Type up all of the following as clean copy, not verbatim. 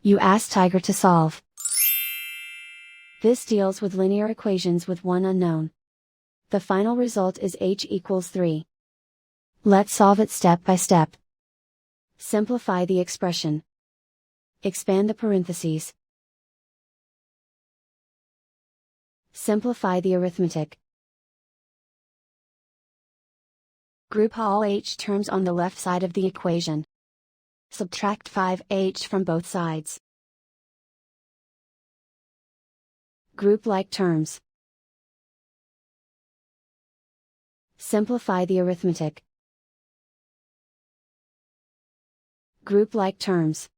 You ask Tiger to solve. This deals with linear equations with one unknown. The final result is h=3. Let's solve it step by step. Simplify the expression. Expand the parentheses. Simplify the arithmetic. Group all h terms on the left side of the equation. Subtract 5h from both sides. Group like terms. Simplify the arithmetic. Group like terms.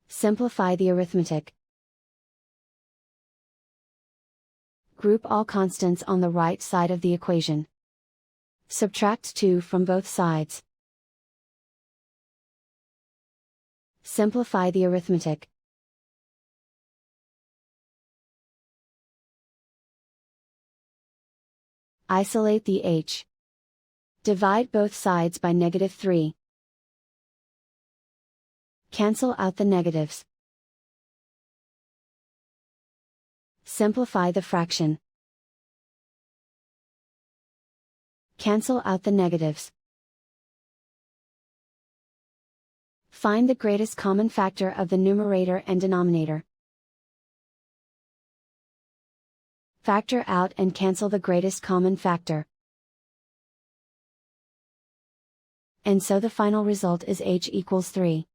Simplify the arithmetic. Group all constants on the right side of the equation. Subtract 2 from both sides. Simplify the arithmetic. Isolate the h. Divide both sides by -3. Cancel out the negatives. Simplify the fraction. Cancel out the negatives. Find the greatest common factor of the numerator and denominator. Factor out and cancel the greatest common factor. And so the final result is h=3.